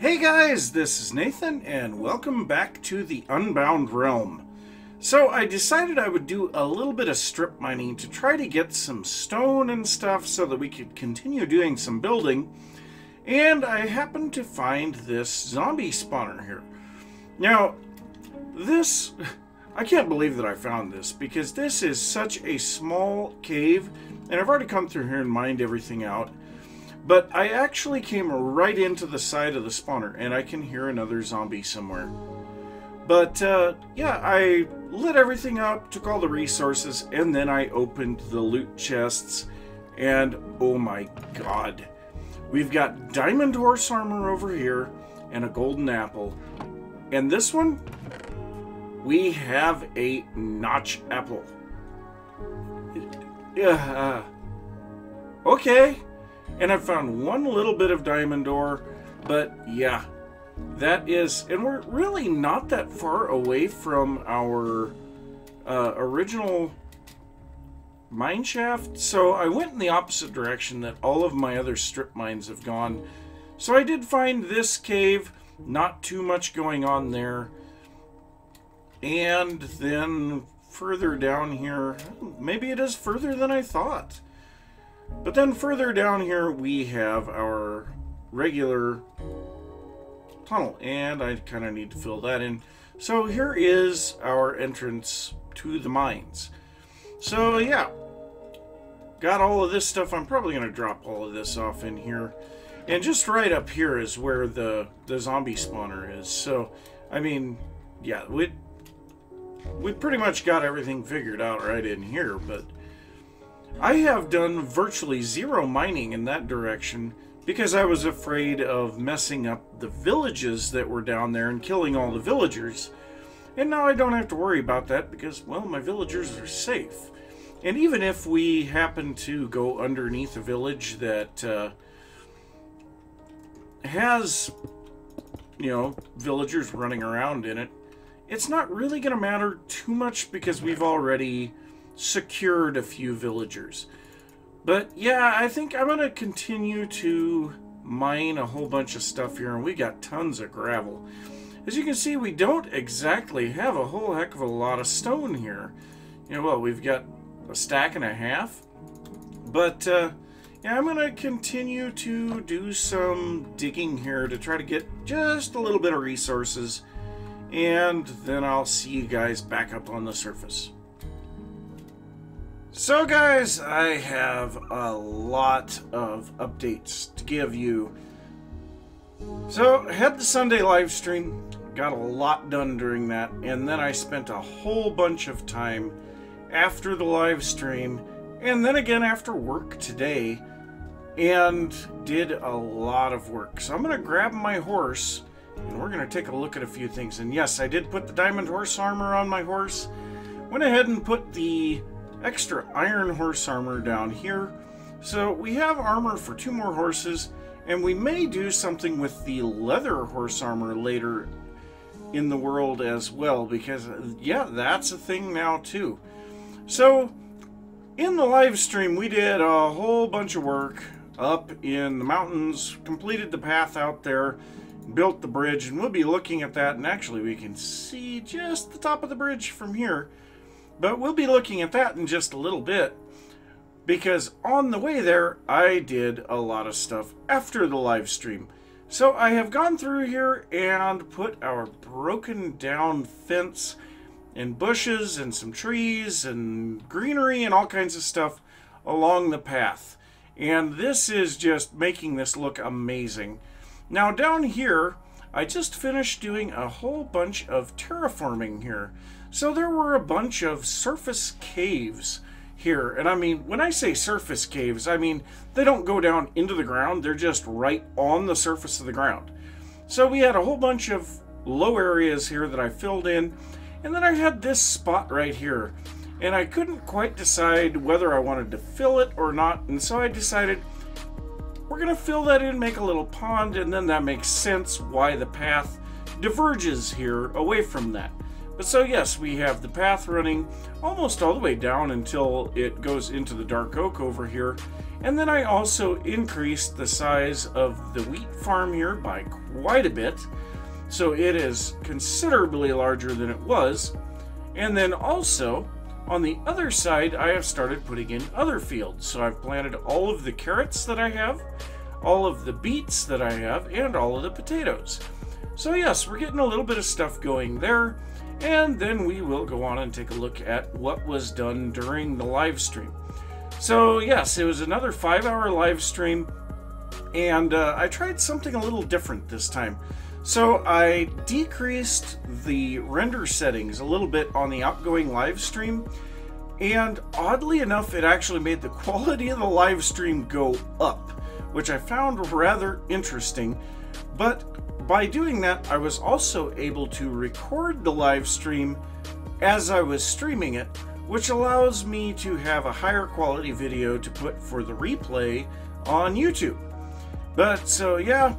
Hey guys, this is Nathan, and welcome back to the Unbound realm. So I decided I would do a little bit of strip mining to try to get some stone and stuff so that we could continue doing some building. And I happened to find this zombie spawner here. Now, this... I can't believe that I found this, because this is such a small cave, and I've already come through here and mined everything out. But I actually came right into the side of the spawner, and I can hear another zombie somewhere. But, yeah, I lit everything up, took all the resources, and then I opened the loot chests, and oh my god. We've got diamond horse armor over here, and a golden apple. And this one, we have a notch apple. Okay. And I found one little bit of diamond ore, but yeah, that is, and we're really not that far away from our original mine shaft. So I went in the opposite direction that all of my other strip mines have gone. So I did find this cave, not too much going on there. And then further down here, maybe it is further than I thought. But then further down here we have our regular tunnel, and I kind of need to fill that in. So here is our entrance to the mines. So yeah, got all of this stuff. I'm probably going to drop all of this off in here. And just right up here is where the zombie spawner is. So, I mean, yeah, we pretty much got everything figured out right in here, but I have done virtually zero mining in that direction because I was afraid of messing up the villages that were down there and killing all the villagers. And now I don't have to worry about that because, well, my villagers are safe. And even if we happen to go underneath a village that has, you know, villagers running around in it, it's not really going to matter too much because we've already secured a few villagers. But yeah, I think I'm going to continue to mine a whole bunch of stuff here, and we got tons of gravel. As you can see, we don't exactly have a whole heck of a lot of stone here. You know, well, we've got a stack and a half. But yeah, I'm going to continue to do some digging here to try to get just a little bit of resources, and then I'll see you guys back up on the surface. So guys, I have a lot of updates to give you. So, had the Sunday live stream, got a lot done during that, and then I spent a whole bunch of time after the live stream, and then again after work today, and did a lot of work. So I'm going to grab my horse, and we're going to take a look at a few things. And yes, I did put the diamond horse armor on my horse. Went ahead and put the extra iron horse armor down here. So we have armor for 2 more horses, and we may do something with the leather horse armor later in the world as well, because yeah, that's a thing now too. So in the live stream we did a whole bunch of work up in the mountains, completed the path out there, built the bridge, and we'll be looking at that. And actually we can see just the top of the bridge from here. But we'll be looking at that in just a little bit, because on the way there, I did a lot of stuff after the live stream. So I have gone through here and put our broken down fence and bushes and some trees and greenery and all kinds of stuff along the path. And this is just making this look amazing. Now down here, I just finished doing a whole bunch of terraforming here. So there were a bunch of surface caves here. And I mean, when I say surface caves, I mean, they don't go down into the ground. They're just right on the surface of the ground. So we had a whole bunch of low areas here that I filled in. And then I had this spot right here. And I couldn't quite decide whether I wanted to fill it or not. And so I decided we're going to fill that in, make a little pond. And then that makes sense why the path diverges here away from that. But so yes, we have the path running almost all the way down until it goes into the dark oak over here. And then I also increased the size of the wheat farm here by quite a bit. So it is considerably larger than it was. And then also, on the other side, I have started putting in other fields. So I've planted all of the carrots that I have, all of the beets that I have, and all of the potatoes. So yes, we're getting a little bit of stuff going there. And then we will go on and take a look at what was done during the live stream. So yes, it was another 5-hour live stream, and I tried something a little different this time. So I decreased the render settings a little bit on the outgoing live stream, and oddly enough, it actually made the quality of the live stream go up, which I found rather interesting. But by doing that, I was also able to record the live stream as I was streaming it, which allows me to have a higher quality video to put for the replay on YouTube. But so yeah,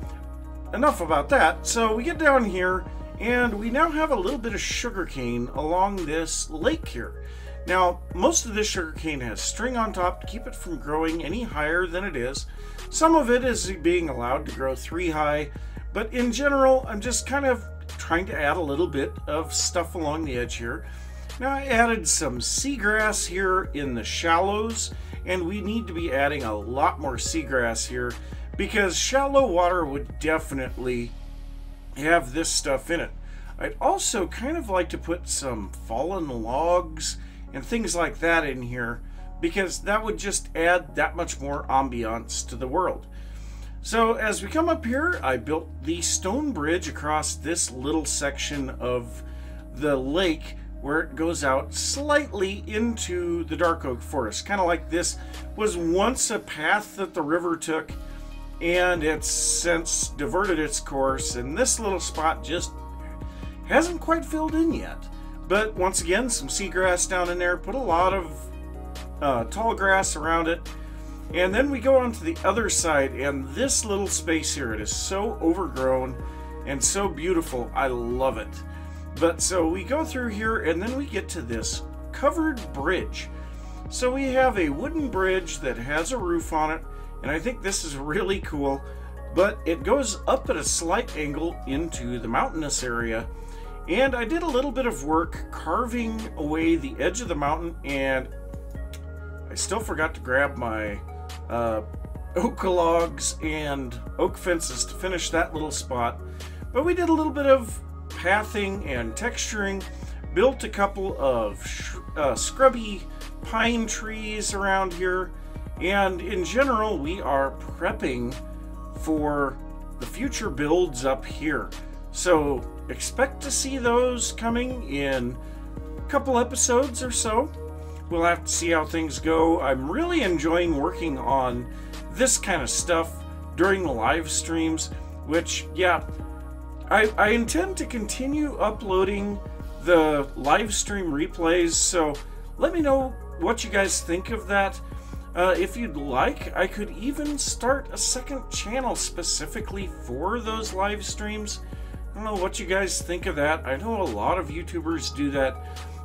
enough about that. So we get down here, and we now have a little bit of sugarcane along this lake here. Now, most of this sugarcane has string on top to keep it from growing any higher than it is. Some of it is being allowed to grow 3 high, but in general, I'm just kind of trying to add a little bit of stuff along the edge here. Now, I added some seagrass here in the shallows, and we need to be adding a lot more seagrass here because shallow water would definitely have this stuff in it. I'd also kind of like to put some fallen logs and things like that in here because that would just add that much more ambiance to the world. So as we come up here, I built the stone bridge across this little section of the lake where it goes out slightly into the dark oak forest. Kind of like this was once a path that the river took, and it's since diverted its course, and this little spot just hasn't quite filled in yet. But once again, some seagrass down in there, put a lot of tall grass around it. And then we go on to the other side, and this little space here, it is so overgrown and so beautiful. I love it. But so we go through here, and then we get to this covered bridge. So we have a wooden bridge that has a roof on it, and I think this is really cool, but it goes up at a slight angle into the mountainous area. And I did a little bit of work carving away the edge of the mountain, and I still forgot to grab my oak logs and oak fences to finish that little spot. But we did a little bit of pathing and texturing, built a couple of scrubby pine trees around here, and in general we are prepping for the future builds up here. So expect to see those coming in a couple episodes or so. We'll have to see how things go. I'm really enjoying working on this kind of stuff during the live streams, which, yeah, I intend to continue uploading the live stream replays, so let me know what you guys think of that. If you'd like, I could even start a second channel specifically for those live streams. I don't know what you guys think of that. I know a lot of YouTubers do that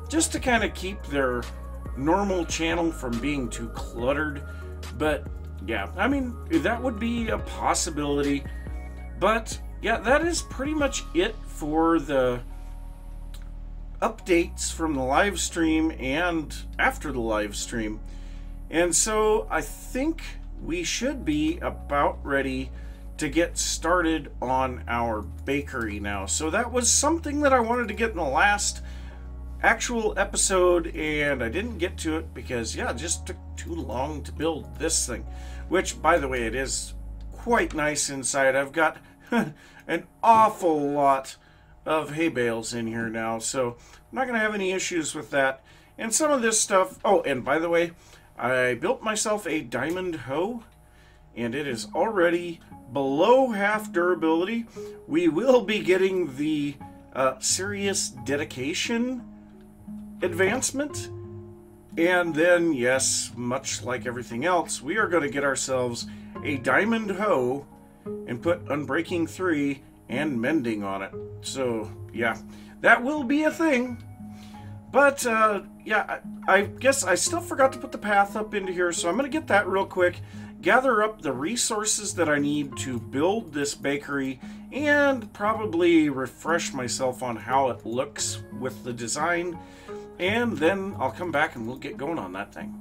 just to kind of keep their normal channel from being too cluttered. But yeah, I mean, that would be a possibility. But yeah, that is pretty much it for the updates from the live stream and after the live stream. And so I think we should be about ready to get started on our bakery now. So that was something that I wanted to get in the last actual episode, and I didn't get to it because, yeah, it just took too long to build this thing, which, by the way, it is quite nice inside. I've got an awful lot of hay bales in here now, so I'm not going to have any issues with that. And some of this stuff, oh, and by the way, I built myself a diamond hoe, and it is already below half durability. We will be getting the serious dedication advancement, and then, yes, much like everything else, we are going to get ourselves a diamond hoe and put Unbreaking 3 and Mending on it. So yeah, that will be a thing. But, yeah, I guess I still forgot to put the path up into here, so I'm going to get that real quick, gather up the resources that I need to build this bakery, and probably refresh myself on how it looks with the design, and then I'll come back and we'll get going on that thing.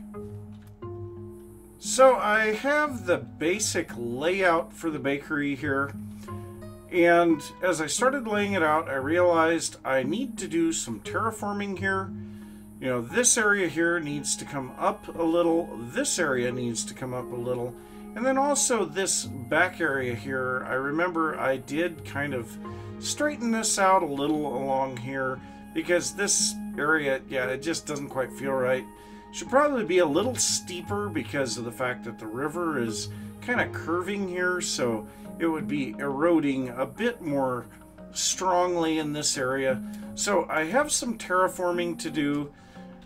So I have the basic layout for the bakery here, and as I started laying it out, I realized I need to do some terraforming here. You know, this area here needs to come up a little, this area needs to come up a little, and then also this back area here, I remember I did kind of straighten this out a little along here, because this area, yeah, it just doesn't quite feel right. Should probably be a little steeper because of the fact that the river is kind of curving here, so it would be eroding a bit more strongly in this area. So I have some terraforming to do,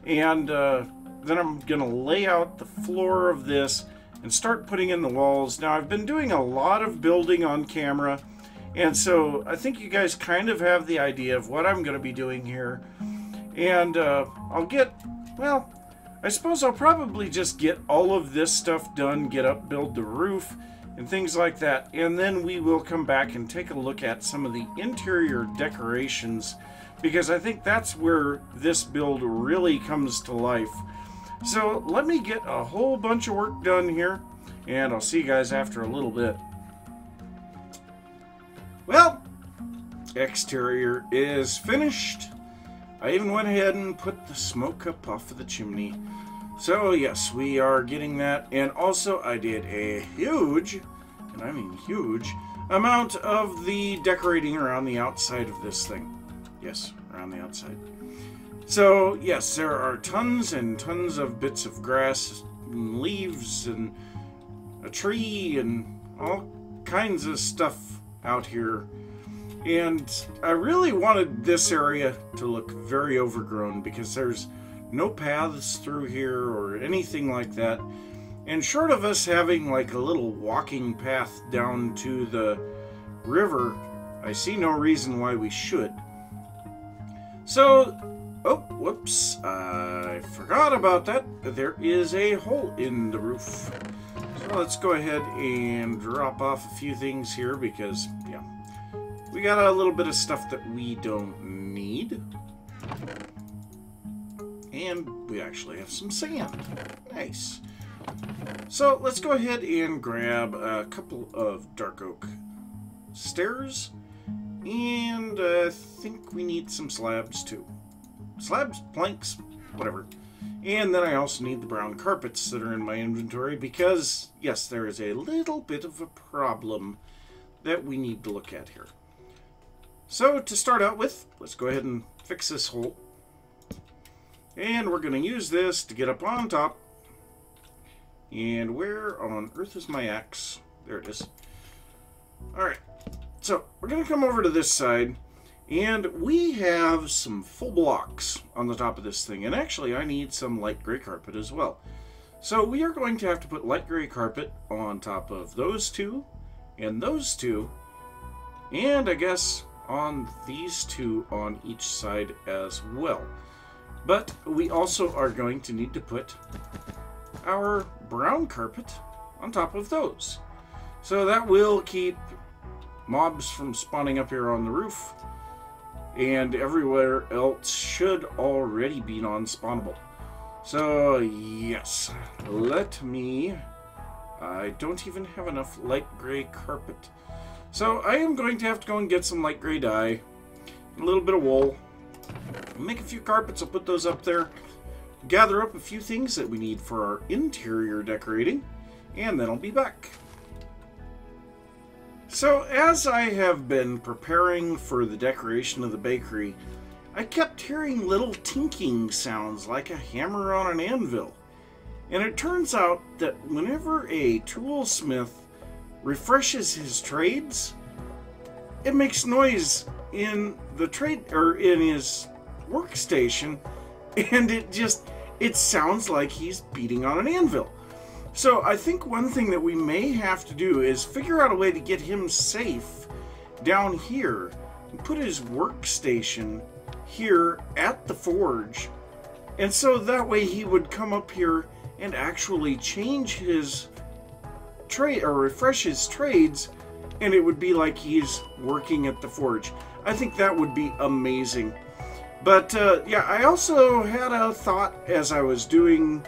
and then I'm going to lay out the floor of this and start putting in the walls. Now, I've been doing a lot of building on camera, and so I think you guys kind of have the idea of what I'm going to be doing here. And I'll get, well, I suppose I'll probably just get all of this stuff done, get up, build the roof, and things like that. And then we will come back and take a look at some of the interior decorations, because I think that's where this build really comes to life. So let me get a whole bunch of work done here, and I'll see you guys after a little bit. Well, exterior is finished. I even went ahead and put the smoke up off of the chimney. So yes, we are getting that. And also I did a huge, and I mean huge, amount of the decorating around the outside of this thing. Yes, around the outside. So yes, there are tons and tons of bits of grass and leaves and a tree and all kinds of stuff out here. And I really wanted this area to look very overgrown because there's no paths through here or anything like that. And short of us having like a little walking path down to the river, I see no reason why we should. So, oh, whoops, I forgot about that. There is a hole in the roof. So let's go ahead and drop off a few things here because, yeah, we got a little bit of stuff that we don't need. And we actually have some sand. Nice. So let's go ahead and grab a couple of dark oak stairs. And I think we need some slabs too. Slabs, planks, whatever. And then I also need the brown carpets that are in my inventory because, yes, there is a little bit of a problem that we need to look at here. So to start out with, let's go ahead and fix this hole. And we're going to use this to get up on top. And where on earth is my axe? There it is. Alright, so we're going to come over to this side. And we have some full blocks on the top of this thing. And actually, I need some light gray carpet as well. So we are going to have to put light gray carpet on top of those two. And those two. And I guess on these two on each side as well. But we also are going to need to put our brown carpet on top of those. So that will keep mobs from spawning up here on the roof. And everywhere else should already be non-spawnable. So yes, let me... I don't even have enough light gray carpet. So I am going to have to go and get some light gray dye, a little bit of wool, make a few carpets. I'll put those up there, gather up a few things that we need for our interior decorating, and then I'll be back. So as I have been preparing for the decoration of the bakery, I kept hearing little tinking sounds like a hammer on an anvil. And it turns out that whenever a toolsmith refreshes his trades, it makes noise in the trade or in his workstation, and it sounds like he's beating on an anvil. So I think one thing that we may have to do is figure out a way to get him safe down here and put his workstation here at the forge. And so that way he would come up here and actually change his trade or refresh his trades, and it would be like he's working at the forge. I think that would be amazing. But yeah, I also had a thought as I was getting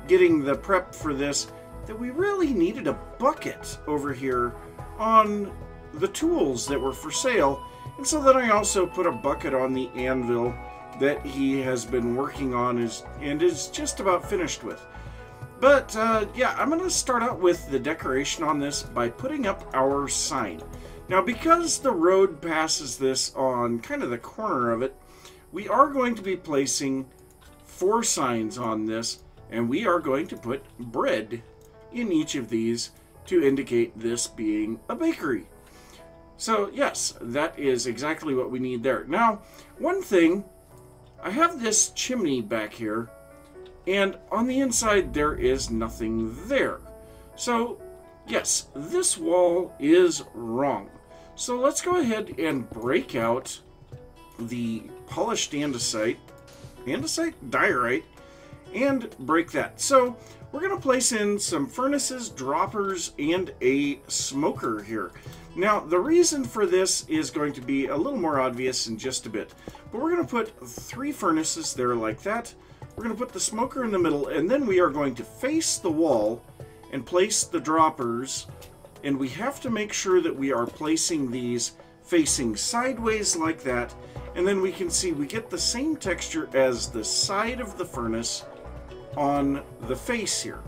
the prep for this, that we really needed a bucket over here on the tools that were for sale. And so then I also put a bucket on the anvil that he has been working on and is just about finished with. But yeah, I'm going to start out with the decoration on this by putting up our sign. Now, because the road passes this on kind of the corner of it, we are going to be placing 4 signs on this, and we are going to put bread in each of these to indicate this being a bakery. So yes, that is exactly what we need there. Now, one thing, I have this chimney back here, and on the inside there is nothing there. So yes, this wall is wrong. So let's go ahead and break out the polished diorite, and break that. So we're going to place in some furnaces, droppers, and a smoker here. Now, the reason for this is going to be a little more obvious in just a bit, but we're going to put 3 furnaces there like that. We're going to put the smoker in the middle, and then we are going to face the wall and place the droppers, and we have to make sure that we are placing these facing sideways like that, and then we can see we get the same texture as the side of the furnace on the face here.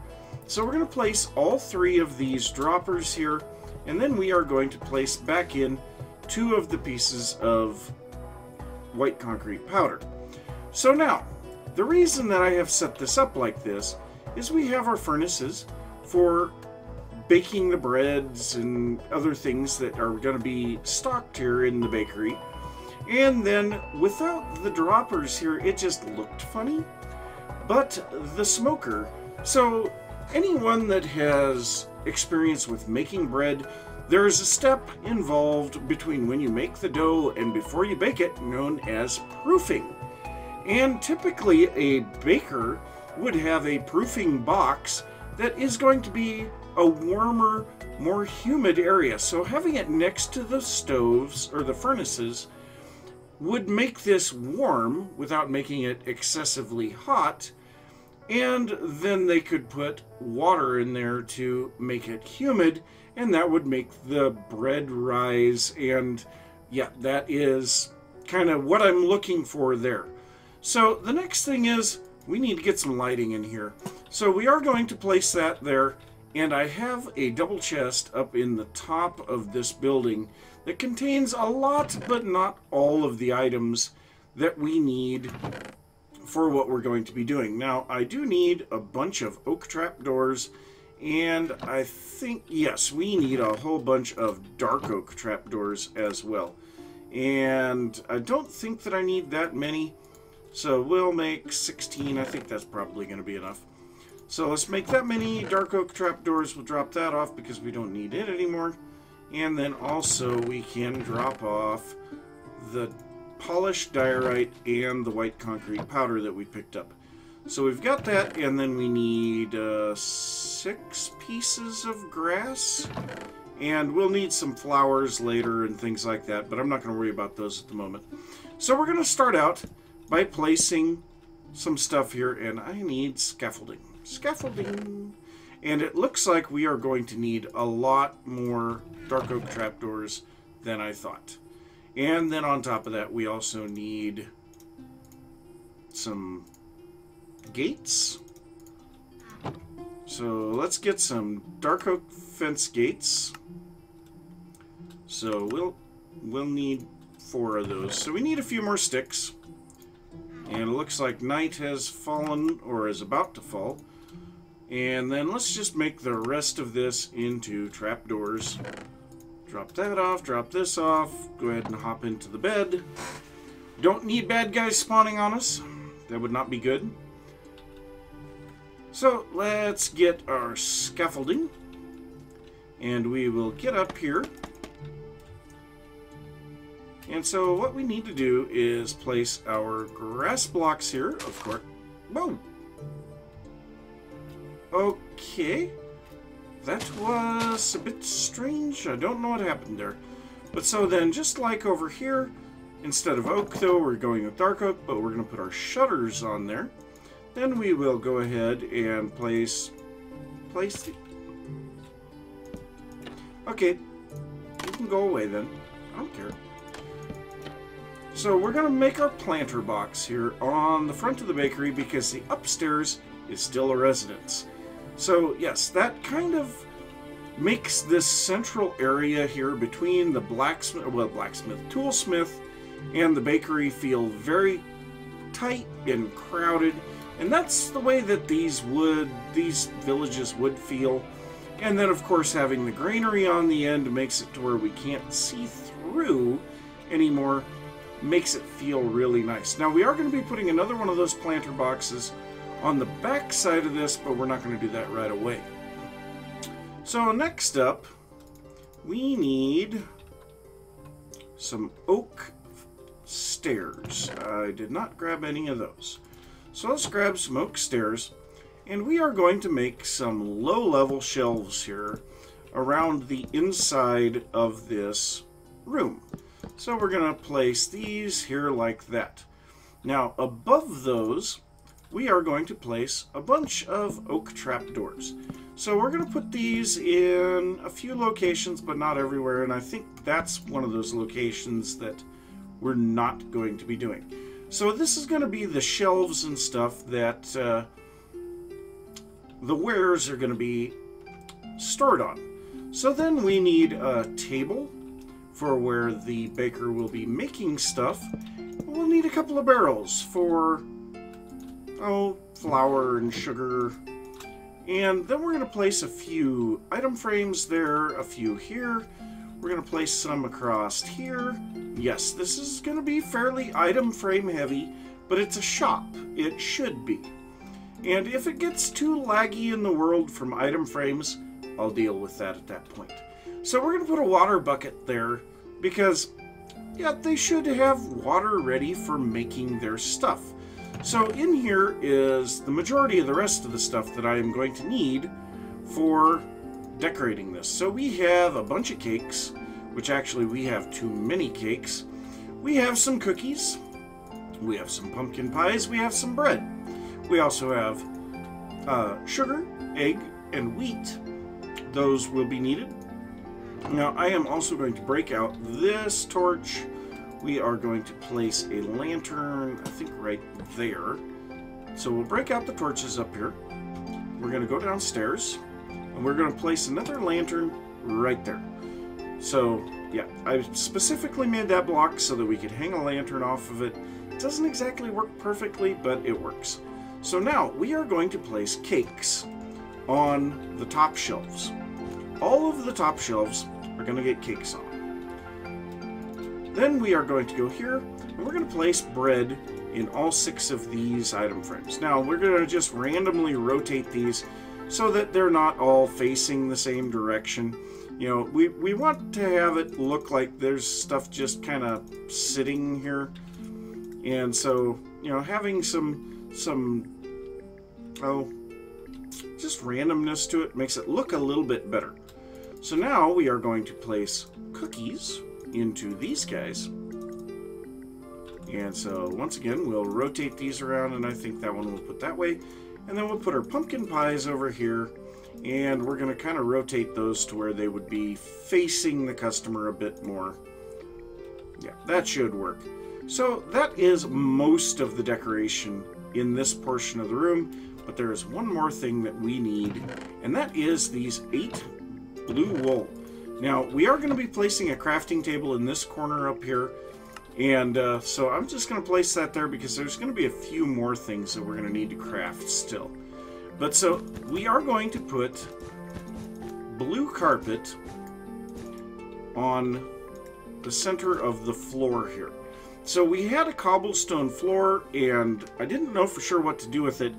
So we're going to place all 3 of these droppers here, and then we are going to place back in 2 of the pieces of white concrete powder. So now, the reason that I have set this up like this is we have our furnaces for baking the breads and other things that are going to be stocked here in the bakery. And then without the droppers here, it just looked funny. But the smoker, so anyone that has experience with making bread, there is a step involved between when you make the dough and before you bake it, known as proofing. And typically a baker would have a proofing box that is going to be a warmer, more humid area. So having it next to the stoves or the furnaces would make this warm without making it excessively hot, and then they could put water in there to make it humid, and that would make the bread rise. And yeah, that is kind of what I'm looking for there. So the next thing is we need to get some lighting in here. So we are going to place that there, and I have a double chest up in the top of this building that contains a lot, but not all of the items that we need for what we're going to be doing. Now, I do need a bunch of oak trapdoors, and I think, yes, we need a whole bunch of dark oak trapdoors as well. And I don't think that I need that many, so we'll make 16. I think that's probably going to be enough. So let's make that many dark oak trapdoors. We'll drop that off because we don't need it anymore. And then also we can drop off the polished diorite and the white concrete powder that we picked up. So we've got that, and then we need 6 pieces of grass. And we'll need some flowers later and things like that, but I'm not going to worry about those at the moment. So we're going to start out by placing some stuff here, and I need scaffolding. Scaffolding! And it looks like we are going to need a lot more dark oak trapdoors than I thought. And then on top of that, we also need some gates. So let's get some dark oak fence gates. So we'll need 4 of those. So we need a few more sticks. And it looks like night has fallen, or is about to fall. And then let's just make the rest of this into trapdoors. Drop that off, drop this off, go ahead and hop into the bed. Don't need bad guys spawning on us. That would not be good. So let's get our scaffolding. And we will get up here. And so what we need to do is place our grass blocks here, of course. Whoa! Okay. That was a bit strange. I don't know what happened there. But so then, just like over here, instead of oak though, we're going with dark oak, but we're going to put our shutters on there. Then we will go ahead and place it. Okay. You can go away then. I don't care. So we're going to make our planter box here on the front of the bakery because the upstairs is still a residence. So yes, that kind of makes this central area here between the toolsmith and the bakery feel very tight and crowded. And that's the way that these villages would feel. And then of course having the granary on the end makes it to where we can't see through anymore. Makes it feel really nice. Now we are going to be putting another one of those planter boxes on the back side of this, but we're not going to do that right away. So next up, we need some oak stairs. I did not grab any of those. So let's grab some oak stairs, and we are going to make some low-level shelves here around the inside of this room. So we're going to place these here like that. Now above those, we are going to place a bunch of oak trapdoors. So we're going to put these in a few locations, but not everywhere, and I think that's one of those locations that we're not going to be doing. So this is going to be the shelves and stuff that the wares are going to be stored on. So then we need a table for where the baker will be making stuff. We'll need a couple of barrels for, flour and sugar. And then we're going to place a few item frames there, a few here. We're going to place some across here. Yes, this is going to be fairly item frame heavy, but it's a shop. It should be. And if it gets too laggy in the world from item frames, I'll deal with that at that point. So we're going to put a water bucket there because, yeah, they should have water ready for making their stuff. So in here is the majority of the rest of the stuff that I am going to need for decorating this. So we have a bunch of cakes, which actually we have too many cakes. We have some cookies. We have some pumpkin pies. We have some bread. We also have sugar, egg, and wheat. Those will be needed. Now I am also going to break out this torch. We are going to place a lantern, I think right there. So we'll break out the torches up here. We're going to go downstairs, and we're going to place another lantern right there. So, yeah, I specifically made that block so that we could hang a lantern off of it. It doesn't exactly work perfectly, but it works. So now, we are going to place cakes on the top shelves. All of the top shelves are going to get cakes on. Then we are going to go here, and we're going to place bread in all 6 of these item frames. Now, we're going to just randomly rotate these so that they're not all facing the same direction. You know, we want to have it look like there's stuff just kind of sitting here. And so, you know, having some just randomness to it makes it look a little bit better. So now we are going to place cookies into these guys. And so once again, we'll rotate these around, and I think that one we'll put that way. And then we'll put our pumpkin pies over here, and we're going to kind of rotate those to where they would be facing the customer a bit more. Yeah, that should work. So that is most of the decoration in this portion of the room, but there is one more thing that we need, and that is these 8 blue wool. Now, we are going to be placing a crafting table in this corner up here, and so I'm just going to place that there because there's going to be a few more things that we're going to need to craft still. But so, we are going to put blue carpet on the center of the floor here. So we had a cobblestone floor, and I didn't know for sure what to do with it,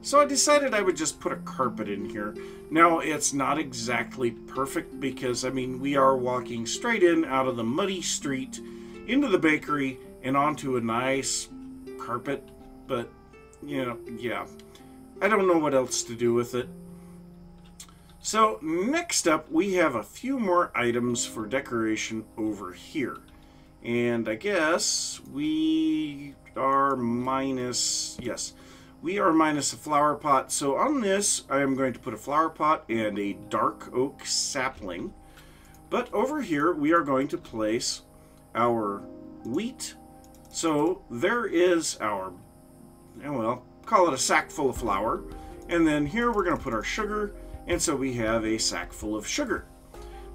so I decided I would just put a carpet in here. Now, it's not exactly perfect because, I mean, we are walking straight in out of the muddy street, into the bakery and onto a nice carpet. But, you know, yeah, I don't know what else to do with it. So next up, we have a few more items for decoration over here. And I guess we are minus, yes, we are minus a flower pot. So on this, I am going to put a flower pot and a dark oak sapling. But over here, we are going to place our wheat. So there is our, well, call it a sack full of flour. And then here we're going to put our sugar. And so we have a sack full of sugar.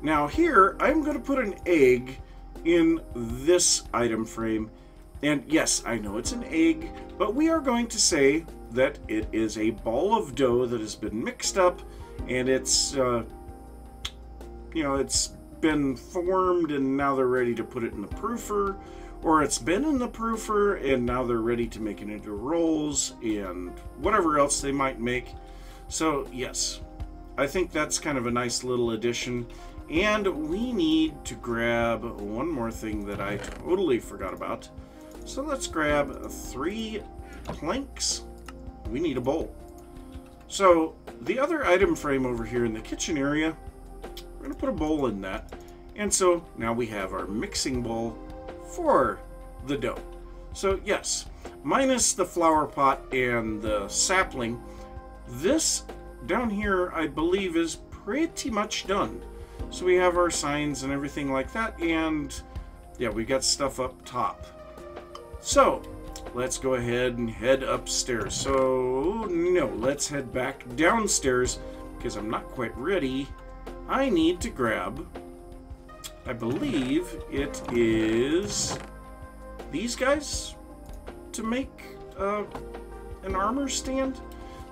Now here, I'm going to put an egg in this item frame. And yes, I know it's an egg, but we are going to say that it is a ball of dough that has been mixed up, and it's, you know, it's been formed, and now they're ready to put it in the proofer, or it's been in the proofer, and now they're ready to make it into rolls, and whatever else they might make. So, yes, I think that's kind of a nice little addition. And we need to grab one more thing that I totally forgot about. So let's grab 3 planks. We need a bowl. So the other item frame over here in the kitchen area, we're going to put a bowl in that. And so now we have our mixing bowl for the dough. So yes, minus the flower pot and the sapling, this down here I believe is pretty much done. So we have our signs and everything like that, and yeah, we got stuff up top. So let's go ahead and head upstairs. So no, let's head back downstairs because I'm not quite ready. I need to grab, I believe it is these guys to make an armor stand.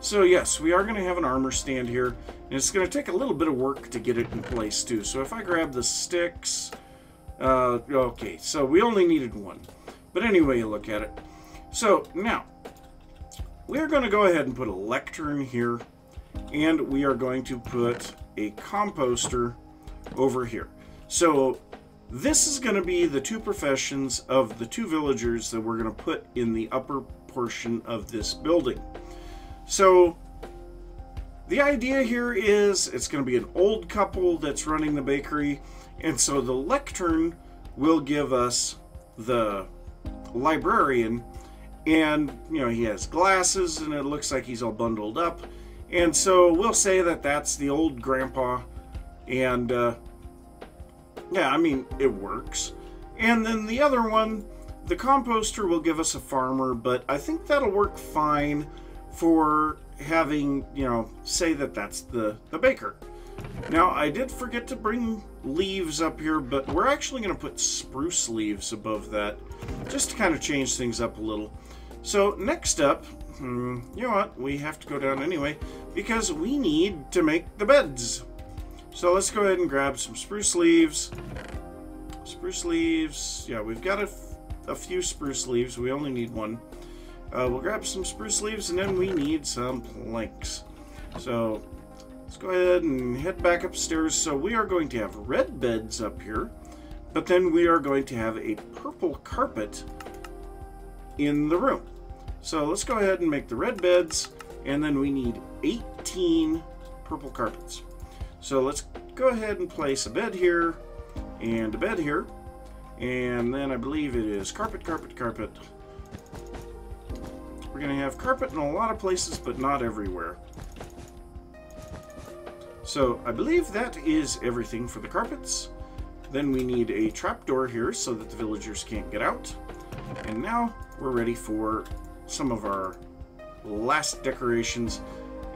So yes, we are going to have an armor stand here, and it's going to take a little bit of work to get it in place too. So if I grab the sticks, okay, so we only needed 1. But anyway, you look at it. So now, we're going to go ahead and put a lectern here, and we are going to put a composter over here. So this is going to be the 2 professions of the 2 villagers that we're going to put in the upper portion of this building. So the idea here is it's going to be an old couple that's running the bakery, and so the lectern will give us the librarian, and you know, he has glasses and it looks like he's all bundled up, and so we'll say that that's the old grandpa, and yeah, I mean, it works. And then the other one, the composter, will give us a farmer, but I think that'll work fine for having, you know, say that that's the baker. Now, I did forget to bring leaves up here, but we're actually going to put spruce leaves above that, just to kind of change things up a little. So next up, you know what, we have to go down anyway, because we need to make the beds. So let's go ahead and grab some spruce leaves. Spruce leaves, yeah, we've got a few spruce leaves, we only need 1. We'll grab some spruce leaves, and then we need some planks. So let's go ahead and head back upstairs. So we are going to have red beds up here, but then we are going to have a purple carpet in the room. So let's go ahead and make the red beds, and then we need 18 purple carpets. So let's go ahead and place a bed here, and a bed here, and then I believe it is carpet, carpet, carpet. We're going to have carpet in a lot of places, but not everywhere. So I believe that is everything for the carpets. Then we need a trapdoor here so that the villagers can't get out. And now we're ready for some of our last decorations.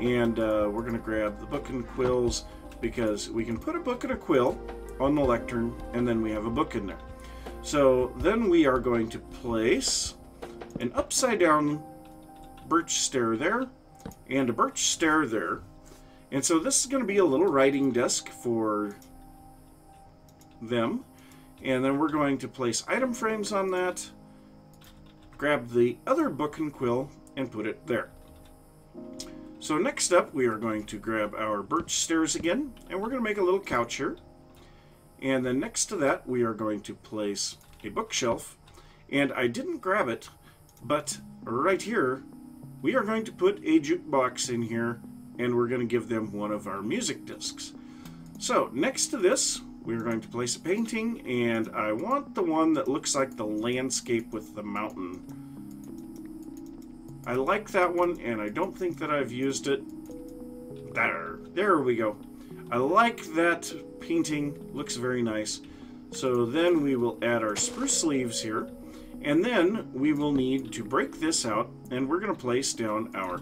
And we're going to grab the book and quills, because we can put a book and a quill on the lectern, and then we have a book in there. So then we are going to place an upside down birch stair there, and a birch stair there. And so this is going to be a little writing desk for them. And then we're going to place item frames on that, grab the other book and quill, and put it there. So next up, we are going to grab our birch stairs again, and we're going to make a little couch here. And then next to that, we are going to place a bookshelf, and I didn't grab it, but right here, we are going to put a jukebox in here, and we're going to give them one of our music discs. So next to this, we're going to place a painting, and I want the one that looks like the landscape with the mountain. I like that one, and I don't think that I've used it. There we go. I like that painting, looks very nice. So then we will add our spruce leaves here, and then we will need to break this out, and we're going to place down our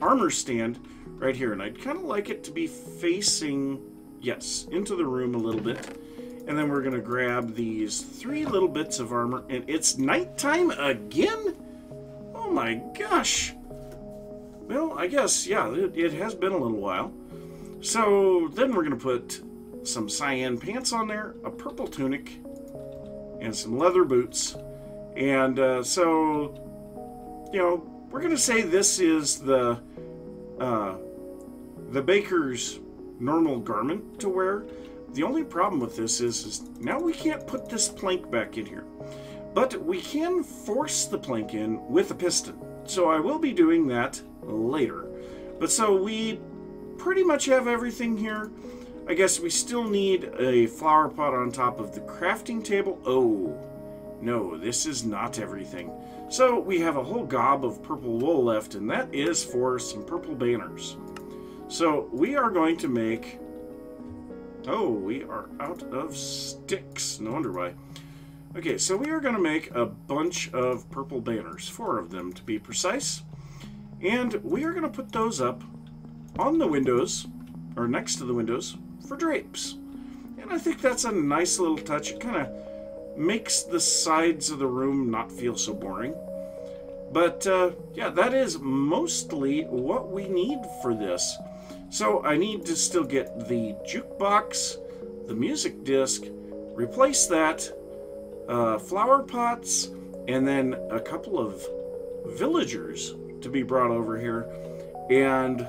armor stand right here. And I'd kind of like it to be facing, yes, into the room a little bit. And then we're going to grab these 3 little bits of armor, and it's nighttime again? Oh my gosh. Well, I guess, yeah, it has been a little while. So then we're going to put some cyan pants on there, a purple tunic, and some leather boots. And so, you know, we're going to say this is the baker's normal garment to wear. The only problem with this is now we can't put this plank back in here. But we can force the plank in with a piston. So I will be doing that later. But so we pretty much have everything here. I guess we still need a flower pot on top of the crafting table. Oh, no, this is not everything. So we have a whole gob of purple wool left, and that is for some purple banners. So we are going to make... Oh, we are out of sticks. No wonder why. Okay, so we are going to make a bunch of purple banners, 4 of them to be precise. And we are going to put those up on the windows, or next to the windows, for drapes. And I think that's a nice little touch. It kind of makes the sides of the room not feel so boring. But yeah, that is mostly what we need for this. So I need to still get the jukebox, the music disc, replace that, flower pots, and then a couple of villagers to be brought over here. And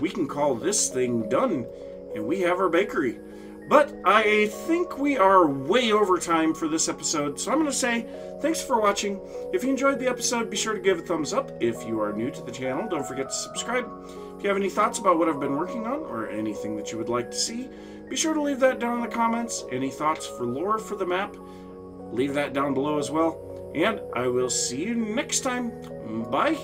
we can call this thing done, and we have our bakery. But I think we are way over time for this episode, so I'm going to say thanks for watching. If you enjoyed the episode, be sure to give it a thumbs up. If you are new to the channel, don't forget to subscribe. If you have any thoughts about what I've been working on, or anything that you would like to see, be sure to leave that down in the comments. Any thoughts for lore for the map, leave that down below as well. And I will see you next time. Bye.